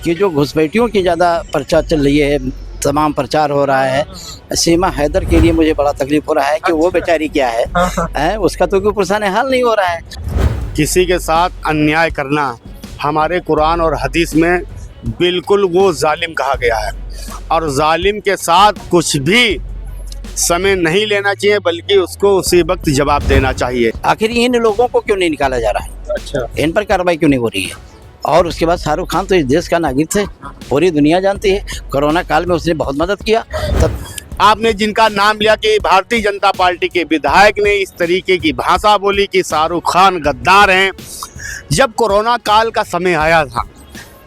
कि जो घुसपैठियों की ज़्यादा पर्चा चल रही है, तमाम प्रचार हो रहा है। सीमा हैदर के लिए मुझे बड़ा तकलीफ हो रहा है कि वो बेचारी क्या है, उसका तो कोई पुरसान हाल नहीं हो रहा है। किसी के साथ अन्याय करना हमारे कुरान और हदीस में बिल्कुल वो जालिम कहा गया है, और जालिम के साथ कुछ भी समय नहीं लेना चाहिए, बल्कि उसको उसी वक्त जवाब देना चाहिए। आखिर इन लोगों को क्यों नहीं निकाला जा रहा है? अच्छा, इन पर कार्रवाई क्यों नहीं हो रही है? और उसके बाद शाहरुख खान तो इस देश का नागरिक थे, पूरी दुनिया जानती है। कोरोना काल में उसने बहुत मदद किया। तब आपने जिनका नाम लिया कि भारतीय जनता पार्टी के विधायक ने इस तरीके की भाषा बोली कि शाहरुख खान गद्दार हैं, जब कोरोना काल का समय आया था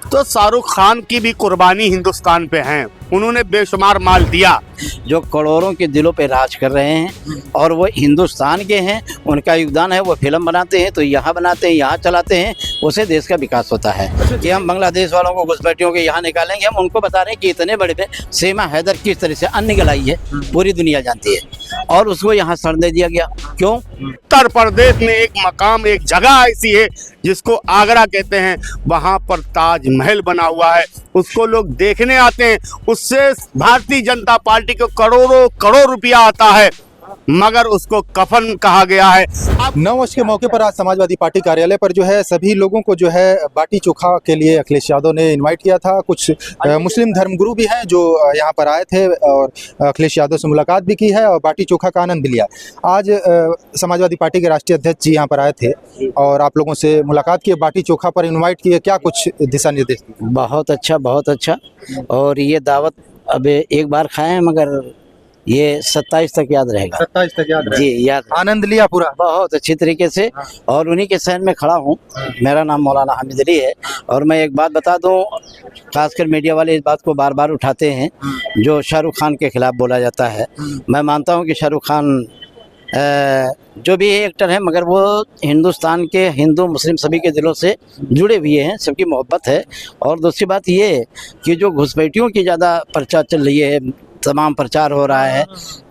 तो शाहरुख खान की भी कुर्बानी हिंदुस्तान पे है। उन्होंने बेशुमार माल दिया। जो करोड़ों के दिलों पे राज कर रहे हैं और वो हिंदुस्तान के हैं, उनका योगदान है। वो फिल्म बनाते हैं तो यहाँ बनाते हैं, यहाँ चलाते हैं, उससे देश का विकास होता है। कि हम बांग्लादेश वालों को घुसपैठियों के यहाँ निकालेंगे, हम उनको बता रहे हैं कि इतने बड़े सीमा हैदर किस तरह से अन्न गलाई है, पूरी दुनिया जानती है, और उसको यहाँ सड़ दे दिया गया। क्यों? उत्तर प्रदेश में एक मकाम, एक जगह ऐसी है जिसको आगरा कहते हैं, वहाँ पर ताजमहल बना हुआ है, उसको लोग देखने आते हैं। उससे भारतीय जनता पार्टी को करोड़ों करोड़ रुपया आता है, मगर उसको कफन कहा गया है। अब नववर्ष के मौके पर आज समाजवादी पार्टी कार्यालय पर जो है सभी लोगों को जो है बाटी चोखा के लिए अखिलेश यादव ने इनवाइट किया था। कुछ मुस्लिम धर्मगुरु भी हैं जो यहाँ पर आए थे और अखिलेश यादव से मुलाकात भी की है और बाटी चोखा का आनंद भी लिया। आज समाजवादी पार्टी के राष्ट्रीय अध्यक्ष जी यहाँ पर आए थे और आप लोगों से मुलाकात की, बाटी चोखा पर इन्वाइट किए, क्या कुछ दिशा निर्देश? बहुत अच्छा, बहुत अच्छा। और ये दावत अब एक बार खाए हैं, मगर ये 27 तक याद रहेगा। 27 तक याद जी, याद। आनंद लिया पूरा बहुत अच्छी तरीके से। और उन्हीं के शहर में खड़ा हूँ। मेरा नाम मौलाना हामिद अली है। और मैं एक बात बता दूँ, खासकर मीडिया वाले इस बात को बार बार उठाते हैं जो शाहरुख खान के खिलाफ बोला जाता है। मैं मानता हूँ कि शाहरुख खान जो भी एक्टर है, मगर वो हिंदुस्तान के हिंदू मुस्लिम सभी के दिलों से जुड़े हुए हैं, सबकी मोहब्बत है। और दूसरी बात ये कि जो घुसपैठियों की ज़्यादा पर्चा चल रही है, तमाम प्रचार हो रहा है।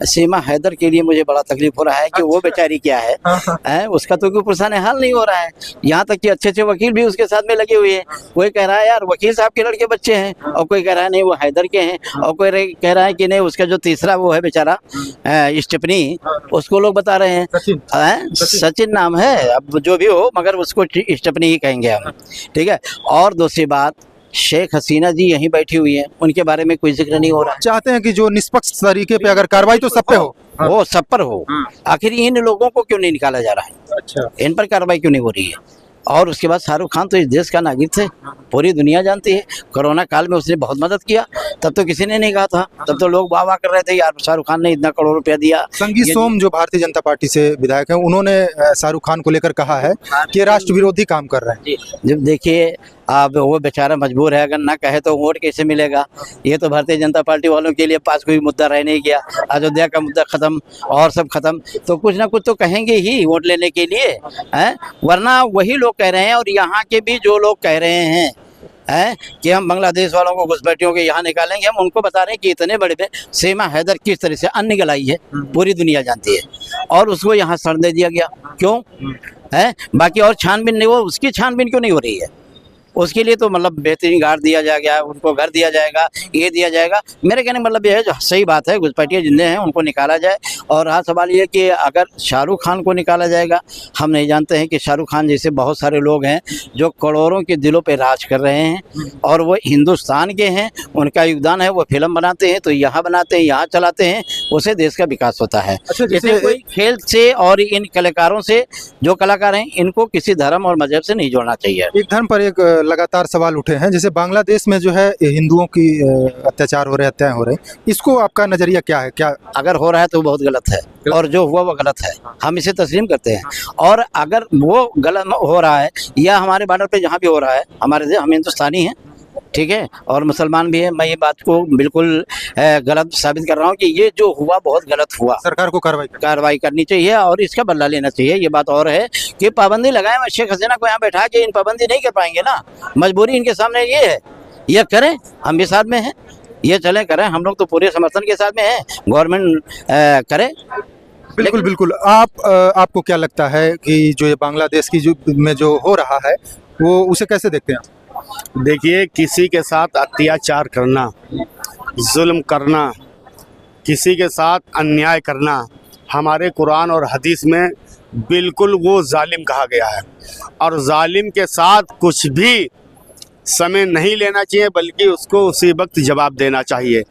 सीमा हैदर के लिए मुझे बड़ा तकलीफ हो रहा है कि वो बेचारी क्या है, उसका तो कोई पुरसान हाल नहीं हो रहा है। यहाँ तक कि अच्छे अच्छे वकील भी उसके साथ में लगे हुए हैं। कोई कह रहा है यार वकील साहब के लड़के बच्चे हैं, और कोई कह रहा है नहीं वो हैदर के हैं, और कोई कह रहा है कि नहीं उसका जो तीसरा वो है बेचारा स्टेपनी, उसको लोग बता रहे हैं सचिन नाम है, अब जो भी हो, मगर उसको स्टेपनी ही कहेंगे हम, ठीक है। और दूसरी बात, शेख हसीना जी यहीं बैठी हुई हैं, उनके बारे में कोई जिक्र नहीं हो रहा है। चाहते हैं कि जो निष्पक्ष तरीके पे अगर कार्रवाई तो सब पे हो, वो सब पर हो। आखिर इन लोगों को क्यों नहीं निकाला जा रहा है? अच्छा, इन पर कार्रवाई क्यों नहीं हो रही है? और उसके बाद शाहरुख खान तो इस देश का नागरिक थे, पूरी दुनिया जानती है। कोरोना काल में उसने बहुत मदद किया, तब तो किसी ने नहीं कहा था। तब तो लोग वाह वाह कर रहे थे, यार शाहरुख खान ने इतना करोड़ रुपया दिया। संगीत सोम जो भारतीय जनता पार्टी से विधायक हैं, उन्होंने शाहरुख खान को लेकर कहा है कि राष्ट्र विरोधी काम कर रहे हैं। जब देखिए, अब वो बेचारा मजबूर है, अगर ना कहे तो वोट कैसे मिलेगा? ये तो भारतीय जनता पार्टी वालों के लिए पास कोई मुद्दा रह नहीं गया। अयोध्या का मुद्दा खत्म और सब खत्म, तो कुछ ना कुछ तो कहेंगे ही वोट लेने के लिए, हैं? वरना वही लोग कह रहे हैं, और यहाँ के भी जो लोग कह रहे हैं कि हम बांग्लादेश वालों को घुसपैठियों के यहाँ निकालेंगे, हम उनको बता रहे हैं कि इतने बड़े सीमा हैदर किस तरह से अन्न गलाई है, पूरी दुनिया जानती है, और उसको यहाँ सड़ दे दिया गया। क्यों है? बाकी और छानबीन नहीं, वो उसकी छानबीन क्यों नहीं हो रही है? उसके लिए तो मतलब बेहतरीन गार्ड दिया जाएगा, उनको घर दिया जाएगा, ये दिया जाएगा। मेरे कहने मतलब ये है, जो सही बात है, घुसपैठिए जिंदे हैं उनको निकाला जाए। और हाँ, सवाल ये कि अगर शाहरुख खान को निकाला जाएगा, हम नहीं जानते हैं कि शाहरुख खान जैसे बहुत सारे लोग हैं जो करोड़ों के दिलों पे राज कर रहे हैं, और वो हिंदुस्तान के हैं, उनका योगदान है। वो फिल्म बनाते हैं तो यहाँ बनाते हैं, यहाँ चलाते हैं, उससे देश का विकास होता है। अच्छा, जैसे कोई खेल से और इन कलाकारों से, जो कलाकार हैं, इनको किसी धर्म और मजहब से नहीं जोड़ना चाहिए। एक धर्म पर एक लगातार सवाल उठे हैं, जैसे बांग्लादेश में जो है हिंदुओं की अत्याचार हो रहे हैं, हत्याएं हो रही हैं, इसको आपका नजरिया क्या है? क्या अगर हो रहा है तो बहुत गलत है, और जो हुआ वो गलत है, हम इसे तस्लीम करते हैं। और अगर वो गलत हो रहा है, या हमारे बॉर्डर पे जहाँ भी हो रहा है, हम हिंदुस्तानी हैं, ठीक है, और मुसलमान भी है, मैं ये बात को बिल्कुल गलत साबित कर रहा हूँ कि ये जो हुआ बहुत गलत हुआ। सरकार को कार्रवाई करनी चाहिए और इसका बदला लेना चाहिए। ये बात और है कि पाबंदी लगाए, मैं शेख हसीना को यहाँ बैठा के इन पाबंदी नहीं कर पाएंगे ना, मजबूरी इनके सामने ये है, ये करें, हम भी साथ में हैं, ये चले करें, हम लोग तो पूरे समर्थन के साथ में हैं, गवर्नमेंट करे। बिल्कुल बिल्कुल। आपको क्या लगता है कि जो ये बांग्लादेश की जो में जो हो रहा है, वो उसे कैसे देखते हैं? देखिए, किसी के साथ अत्याचार करना, जुल्म करना, किसी के साथ अन्याय करना हमारे कुरान और हदीस में बिल्कुल वो जालिम कहा गया है। और जालिम के साथ कुछ भी समय नहीं लेना चाहिए, बल्कि उसको उसी वक्त जवाब देना चाहिए।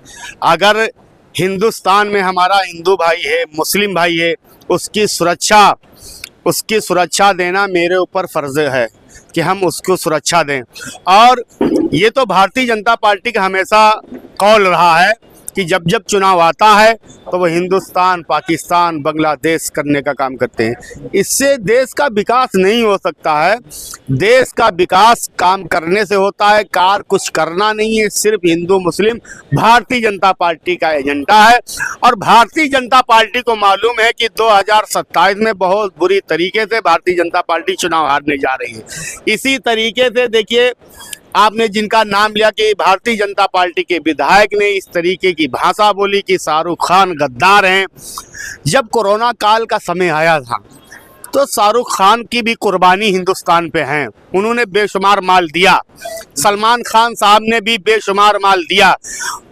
अगर हिंदुस्तान में हमारा हिंदू भाई है, मुस्लिम भाई है, उसकी सुरक्षा देना मेरे ऊपर फ़र्ज़ है कि हम उसको सुरक्षा दें। और ये तो भारतीय जनता पार्टी का हमेशा कौल रहा है कि जब जब चुनाव आता है तो वो हिंदुस्तान, पाकिस्तान, बांग्लादेश करने का काम करते हैं। इससे देश का विकास नहीं हो सकता है। देश का विकास काम करने से होता है, कार कुछ करना नहीं है। सिर्फ हिंदू मुस्लिम भारतीय जनता पार्टी का एजेंडा है। और भारतीय जनता पार्टी को मालूम है कि 2027 में बहुत बुरी तरीके से भारतीय जनता पार्टी चुनाव हारने जा रही है। इसी तरीके से देखिए, आपने जिनका नाम लिया कि भारतीय जनता पार्टी के विधायक ने इस तरीके की भाषा बोली कि शाहरुख खान गद्दार हैं। जब कोरोना काल का समय आया था तो शाहरुख खान की भी कुर्बानी हिंदुस्तान पे है। उन्होंने बेशुमार माल दिया, सलमान खान साहब ने भी बेशुमार माल दिया।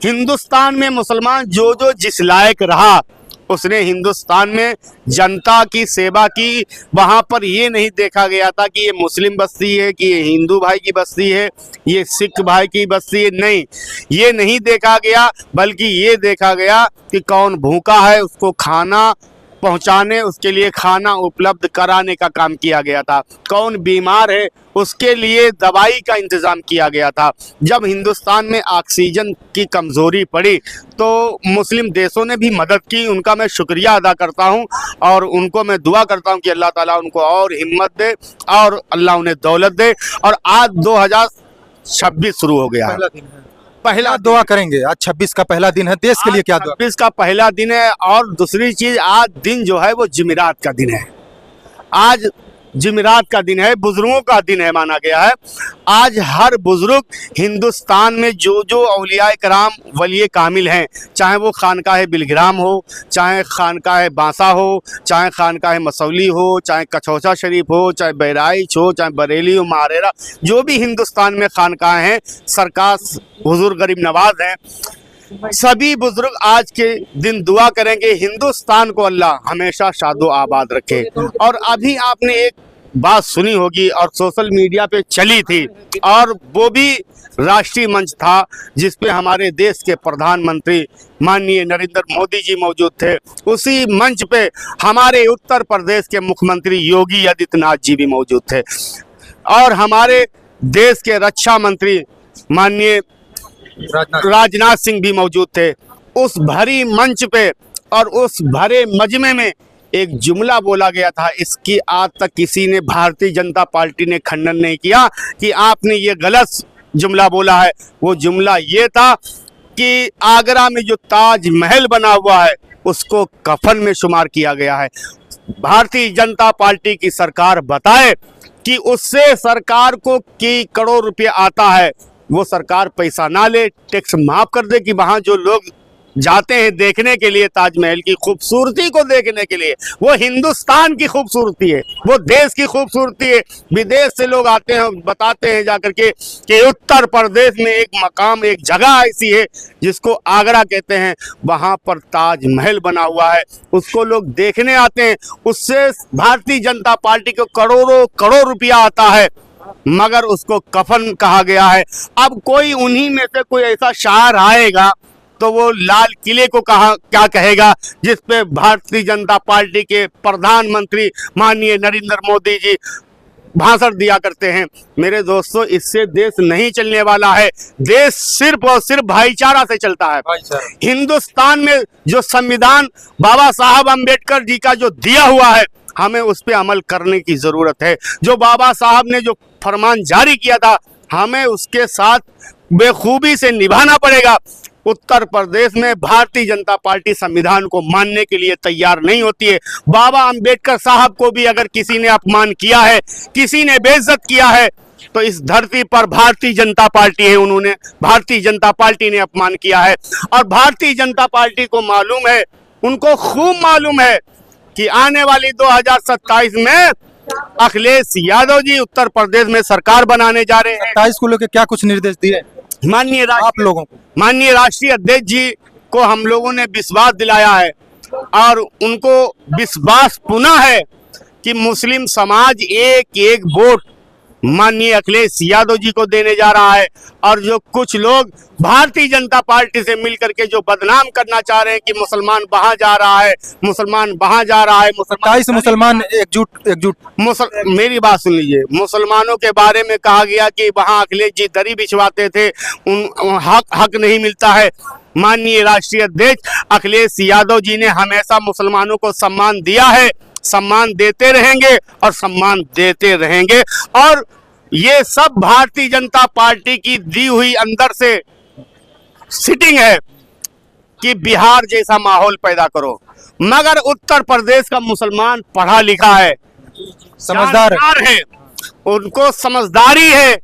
हिंदुस्तान में मुसलमान जो जिस लायक रहा, उसने हिंदुस्तान में जनता की सेवा की। वहाँ पर ये नहीं देखा गया था कि ये मुस्लिम बस्ती है, कि ये हिंदू भाई की बस्ती है, ये सिख भाई की बस्ती है। नहीं, ये नहीं देखा गया, बल्कि ये देखा गया कि कौन भूखा है उसको खाना पहुंचाने, उसके लिए खाना उपलब्ध कराने का काम किया गया था। कौन बीमार है उसके लिए दवाई का इंतज़ाम किया गया था। जब हिंदुस्तान में ऑक्सीजन की कमज़ोरी पड़ी तो मुस्लिम देशों ने भी मदद की। उनका मैं शुक्रिया अदा करता हूं और उनको मैं दुआ करता हूं कि अल्लाह ताला उनको और हिम्मत दे और अल्लाह उन्हें दौलत दे। और आज 2026 शुरू हो गया है। पहला दुआ करेंगे, आज 26 का पहला दिन है, देश के लिए क्या दुआ? 26 का पहला दिन है। और दूसरी चीज, आज दिन जो है वो जुमेरात का दिन है। आज जुमेरात का दिन है, बुजुर्गों का दिन है माना गया है। आज हर बुजुर्ग हिंदुस्तान में जो औलियाए कराम वलिये कामिल हैं, चाहे वो खानकाह बिलग्राम हो, चाहे खानकाह बांसा हो, चाहे खानकाह मसौली हो, चाहे कछौचा शरीफ हो, चाहे बहराइच हो, चाहे बरेली हो, मारेरा, जो भी हिंदुस्तान में खानकाह हैं, सरकार हुजूर गरीब नवाज हैं, सभी बुजुर्ग आज के दिन दुआ करेंगे हिंदुस्तान को अल्लाह हमेशा शादो आबाद रखे। और अभी आपने एक बात सुनी होगी और सोशल मीडिया पे चली थी, और वो भी राष्ट्रीय मंच था जिस पे हमारे देश के प्रधानमंत्री माननीय नरेंद्र मोदी जी मौजूद थे। उसी मंच पे हमारे उत्तर प्रदेश के मुख्यमंत्री योगी आदित्यनाथ जी भी मौजूद थे और हमारे देश के रक्षा मंत्री माननीय राजनाथ सिंह भी मौजूद थे। उस भरी मंच पे और उस भरे मजमे में एक जुमला बोला गया था, इसकी आज तक किसी ने भारतीय जनता पार्टी ने खंडन नहीं किया कि आपने ये गलत जुमला बोला है। वो जुमला ये था कि आगरा में जो ताजमहल बना हुआ है उसको कफन में शुमार किया गया है। भारतीय जनता पार्टी की सरकार बताए कि उससे सरकार को की करोड़ रुपये आता है, वो सरकार पैसा ना ले, टैक्स माफ कर दे कि वहाँ जो लोग जाते हैं देखने के लिए ताजमहल की खूबसूरती को देखने के लिए, वो हिंदुस्तान की खूबसूरती है, वो देश की खूबसूरती है। विदेश से लोग आते हैं, बताते हैं जाकर के कि उत्तर प्रदेश में एक मकाम, एक जगह ऐसी है जिसको आगरा कहते हैं, वहाँ पर ताजमहल बना हुआ है, उसको लोग देखने आते हैं। उससे भारतीय जनता पार्टी को करोड़ों करोड़ रुपया आता है, मगर उसको कफन कहा गया है। अब कोई उन्हीं में से कोई ऐसा शायर आएगा तो वो लाल किले को क्या कहेगा, जिस पे भारतीय जनता पार्टी के प्रधानमंत्री माननीय नरेंद्र मोदी जी भाषण दिया करते हैं। मेरे दोस्तों, इससे देश नहीं चलने वाला है। देश सिर्फ और सिर्फ भाईचारा से चलता है। हिंदुस्तान में जो संविधान बाबा साहब अम्बेडकर जी का जो दिया हुआ है, हमें उस पर अमल करने की जरूरत है। जो बाबा साहब ने जो फरमान जारी किया था, हमें उसके साथ बेखूबी से निभाना पड़ेगा। उत्तर प्रदेश में भारतीय जनता पार्टी संविधान को मानने के लिए तैयार नहीं होती है। बाबा अंबेडकर साहब को भी अगर किसी ने अपमान किया है, किसी ने बेइज्जत किया है, तो इस धरती पर भारतीय जनता पार्टी है, उन्होंने भारतीय जनता पार्टी ने अपमान किया है। और भारतीय जनता पार्टी को मालूम है, उनको खूब मालूम है कि आने वाली 2027 में अखिलेश यादव जी उत्तर प्रदेश में सरकार बनाने जा रहे हैं। 27 को लेकर क्या कुछ निर्देश दिए माननीय आप लोगों को? माननीय राष्ट्रीय अध्यक्ष जी को हम लोगों ने विश्वास दिलाया है और उनको विश्वास पुनः है कि मुस्लिम समाज एक एक वोट माननीय अखिलेश यादव जी को देने जा रहा है। और जो कुछ लोग भारतीय जनता पार्टी से मिलकर के जो बदनाम करना चाह रहे हैं कि मुसलमान वहां जा रहा है, मुसलमान वहां जा रहा है, 27 मुसलमान एकजुट मेरी बात सुन लीजिए। मुसलमानों के बारे में कहा गया कि वहां अखिलेश जी दरी बिछवाते थे, उन हक नहीं मिलता है। माननीय राष्ट्रीय अध्यक्ष अखिलेश यादव जी ने हमेशा मुसलमानों को सम्मान दिया है, सम्मान देते रहेंगे और सम्मान देते रहेंगे। और ये सब भारतीय जनता पार्टी की दी हुई अंदर से सिटिंग है कि बिहार जैसा माहौल पैदा करो, मगर उत्तर प्रदेश का मुसलमान पढ़ा लिखा है, समझदार है, उनको समझदारी है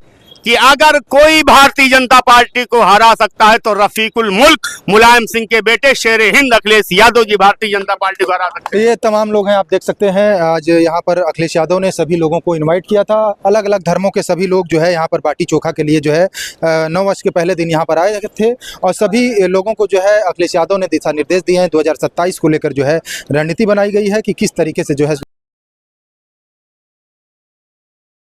कि अगर कोई भारतीय जनता पार्टी को हरा सकता है तो रफीकुल मुल्क मुलायम सिंह के बेटे शेर हिंद अखिलेश यादव जी भारतीय जनता पार्टी को हरा सकते हैं। ये तमाम लोग हैं, आप देख सकते हैं। आज यहाँ पर अखिलेश यादव ने सभी लोगों को इनवाइट किया था। अलग अलग धर्मों के सभी लोग जो है यहाँ पर बाटी चोखा के लिए जो है 9 वर्ष के पहले दिन यहाँ पर आए थे और सभी लोगों को जो है अखिलेश यादव ने दिशा निर्देश दिए हैं। 2027 को लेकर जो है रणनीति बनाई गई है कि किस तरीके से जो है